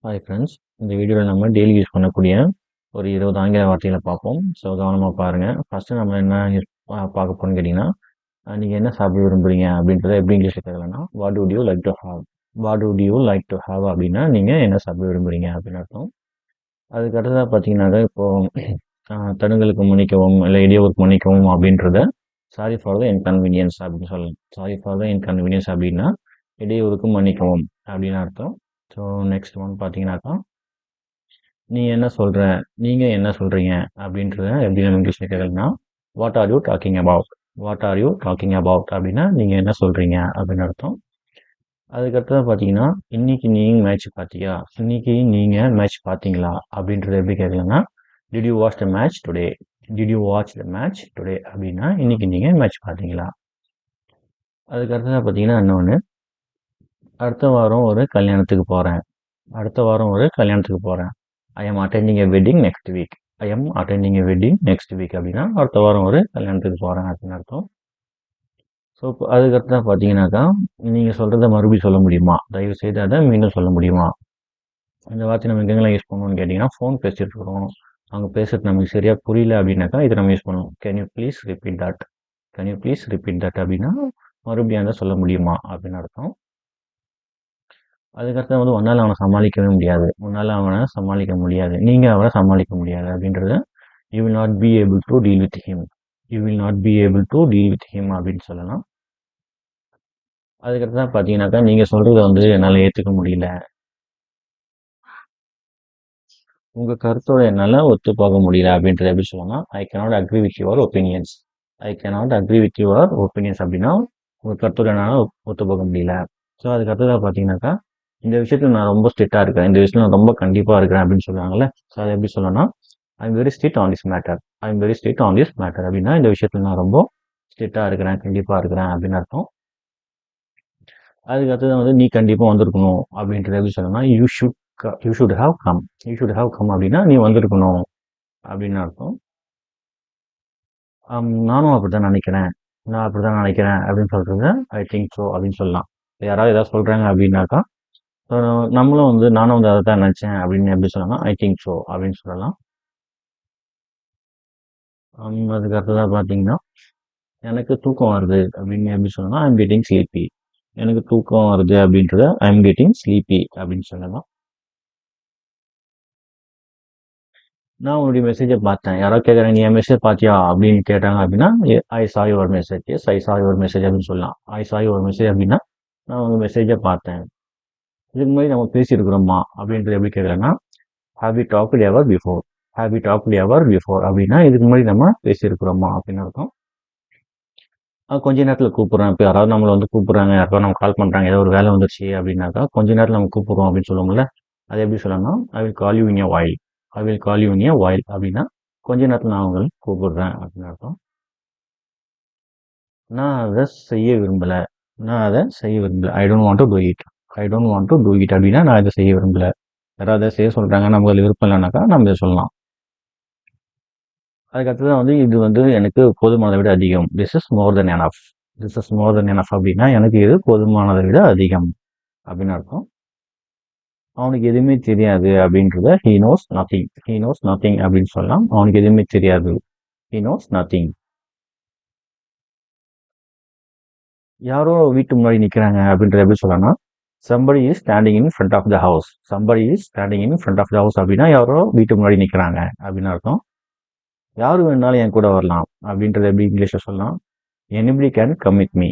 Hi friends, இந்த வீடியோவில் நம்ம டெய்லி யூஸ் பண்ணக்கூடிய ஒரு 20 ஆங்கில வார்த்தைகளை பார்ப்போம். ஸோ கவனமாக பாருங்கள். ஃபஸ்ட்டு நம்ம என்ன பார்க்க போகிறோம்னு கேட்டிங்கன்னா, நீங்கள் என்ன சாப்பிட விரும்புகிறீங்க அப்படின்றத எப்படி இங்கிலீஷில் கேட்கலாம்னா, what would you like to have. What would you like to have அப்படின்னா நீங்கள் என்ன சாப்பிட விரும்புகிறீங்க அப்படின்னு அர்த்தம். அதுக்கு அடுத்ததாக பார்த்தீங்கன்னாக்கா, இப்போது தடங்களுக்கு மன்னிக்கவும் இல்லை இடையூறுக்கு மன்னிக்கவும் அப்படின்றத சாரி ஃபார் த இன்கன்வீனியன்ஸ் அப்படின்னு சொல்லலாம். சாரி ஃபார் த இன்கன்வீனியன்ஸ் அப்படின்னா இடையூறுக்கு மன்னிக்கவும் அப்படின்னு அர்த்தம். ஸோ நெக்ஸ்ட் ஒன் பார்த்தீங்கன்னாக்கா, நீ என்ன சொல்கிற, நீங்கள் என்ன சொல்கிறீங்க அப்படின்றத எப்படி நம்ம இங்கிலீஷில் கேட்கலன்னா, what are you talking about. What are you talking about அப்படின்னா நீங்கள் என்ன சொல்கிறீங்க அப்படின்னு அர்த்தம். அதுக்கடுத்தது பார்த்தீங்கன்னா, இன்னைக்கு நீங்கள் மேட்ச் பார்த்தியா, இன்னைக்கு நீங்கள் மேட்ச் பார்த்தீங்களா அப்படின்றத எப்படி கேட்கலன்னா, did you watch the match today. Did you watch the match today அப்படின்னா இன்னைக்கு நீங்கள் மேட்ச் பார்த்தீங்களா. அதுக்கடுத்ததாக பார்த்தீங்கன்னா, இன்னொன்று, அடுத்த வாரம் ஒரு கல்யாணத்துக்கு போகிறேன். அடுத்த வாரம் ஒரு கல்யாணத்துக்கு போகிறேன். I am attending a wedding next week. I am attending a wedding next week அப்படின்னா அடுத்த வாரம் ஒரு கல்யாணத்துக்கு போகிறேன் அப்படின்னு அர்த்தம். ஸோ இப்போ அதுக்கடுத்து தான் பார்த்தீங்கன்னாக்கா, நீங்கள் சொல்கிறத மறுபடியும் சொல்ல முடியுமா, தயவு செய்து அதை மீண்டும் சொல்ல முடியுமா. இந்த வார்த்தை நம்ம எங்கெங்கெல்லாம் யூஸ் பண்ணுவோம்னு கேட்டிங்கன்னா, ஃபோன் பேசிட்டு இருக்கிறோம், அவங்க பேசுறது நமக்கு சரியாக புரியல அப்படின்னாக்கா இதை நம்ம யூஸ் பண்ணுவோம். Can you please repeat that. Can you please repeat that அப்படின்னா மறுபடியும் அதை சொல்ல முடியுமா அப்படின்னு அர்த்தம். அதுக்கடுத்து வந்து உன்னால் அவனை சமாளிக்கவே முடியாது, உன்னால் அவனை சமாளிக்க முடியாது, நீங்கள் அவனை சமாளிக்க முடியாது அப்படின்றது you will not be able to deal with him. You will not be able to deal with him அப்படின்னு சொல்லலாம். அதுக்கடுத்து தான் பார்த்தீங்கன்னாக்கா, நீங்கள் சொல்கிறத வந்து என்னால் ஏற்றுக்க முடியல, உங்கள் கருத்தோட என்னால் ஒத்து போக முடியல அப்படின்றத எப்படி சொல்லலாம், I cannot agree with your opinions. I cannot agree with your opinions அப்படின்னா உங்கள் கருத்தோட என்னால் ஒத்து போக முடியல. ஸோ அதுக்கடுத்ததாக பார்த்தீங்கன்னாக்கா, இந்த விஷயத்தில் நான் ரொம்ப ஸ்ட்ரிக்டாக இருக்கிறேன், இந்த விஷயத்தில் நான் ரொம்ப கண்டிப்பாக இருக்கிறேன் அப்படின்னு சொல்லுவாங்கல்ல. ஸோ அதை எப்படி சொல்லணும்னா, I am very strict on this matter. I am very strict on this matter அப்படின்னா இந்த விஷயத்தில் நான் ரொம்ப ஸ்ட்ரிக்டாக இருக்கிறேன், கண்டிப்பாக இருக்கிறேன் அப்படின்னு அர்த்தம். அதுக்கு அடுத்தது வந்து நீ கண்டிப்பாக வந்திருக்கணும் அப்படின்றது எப்படி சொல்லணும்னா, you should have come. You should have come அப்படின்னா நீ வந்திருக்கணும் அப்படின்னு அர்த்தம். நானும் அப்படி தான் நினைக்கிறேன், நான் அப்படி தான் நினைக்கிறேன் அப்படின்னு சொல்கிறது ஐ திங்க் ஸோ அப்படின்னு சொல்லலாம். யாராவது ஏதாவது சொல்கிறாங்க அப்படின்னாக்கா, நம்மளும் வந்து நானும் வந்து அதை தான் நினச்சேன் அப்படின்னு எப்படி சொல்லலாம், ஐ திங்க் ஸோ அப்படின்னு சொல்லலாம். அதுக்கு அடுத்ததாக பார்த்தீங்கன்னா, எனக்கு தூக்கம் வருது அப்படின்னு எப்படி சொல்லலாம், ஐ எம் கெட்டிங் ஸ்லீப்பி. எனக்கு தூக்கம் வருது அப்படின்றத ஐ எம் கெட்டிங் ஸ்லீப்பி அப்படின்னு சொல்லலாம். நான் உன்னுடைய மெசேஜை பார்த்தேன், யாரோ கேட்குறாங்க நீ என் மெசேஜ் பார்த்தியா அப்படின்னு கேட்டாங்க அப்படின்னா, ஐ சா யுவர் மெசேஜ். எஸ் ஐ சா யுவர் மெசேஜ் அப்படின்னு சொல்லலாம். ஐ சா யுவர் மெசேஜ் அப்படின்னா நான் உங்கள் மெசேஜை பார்த்தேன். இதுக்கு முன்னாடி நம்ம பேசியிருக்கிறோமா அப்படின்றது எப்படி கேட்குறேன்னா, have we talked ever before. Have we talked ever before அப்படின்னா இதுக்கு முன்னாடி நம்ம பேசியிருக்கிறோமா அப்படின்னு அர்த்தம். கொஞ்ச நேரத்தில் கூப்பிட்றேன், இப்போ யாராவது நம்மளை வந்து கூப்பிட்றாங்க, யாருக்காவது நம்ம கால் பண்ணுறாங்க, ஏதோ ஒரு வேலை வந்துருச்சு அப்படின்னாக்கா கொஞ்ச நேரத்தில் நம்ம கூப்பிட்றோம் அப்படின்னு சொல்லுவோம்ல, அது எப்படி சொல்லணும்னா, I will call you in a while. I will call you in a while அப்படின்னா கொஞ்ச நேரத்தில் நான் உங்களை கூப்பிடுறேன் அப்படின்னு அர்த்தம். நான் அதை செய்ய விரும்பலை. நான் அதை செய்ய விரும்பலை. I don't want to do it. I don't want to do it அப்படின்னா நான் இதை செய்ய விரும்பலை. யாராவது அதை செய்ய சொல்கிறாங்க, நமக்கு அதில் விருப்பம் இல்லைனாக்கா நம்ம இதை சொல்லலாம். அதுக்கடுத்ததான் வந்து இது வந்து எனக்கு போதுமானதை விட அதிகம். This is more then enough. This is more then enough அப்படின்னா எனக்கு இது போதுமானதை விட அதிகம் அப்படின்னு அர்த்தம். அவனுக்கு எதுவுமே தெரியாது அப்படின்றத he knows nothing. He knows nothing அப்படின்னு சொல்லலாம். அவனுக்கு எதுவுமே தெரியாது, ஹீ நோஸ் நத்திங். யாரோ வீட்டு முன்னாடி நிற்கிறாங்க அப்படின்றத எப்படி சொல்லலாம், somebody is standing in front of the house. somebody is standing in front of the house அப்படின்னா யாரோ வீட்டு முன்னாடி நிற்கிறாங்க அப்படின்னு அர்த்தம். யார் வேணாலும் என் கூட வரலாம் அப்படின்றத எப்படி இங்கிலீஷில் சொல்லலாம், anybody can come with me.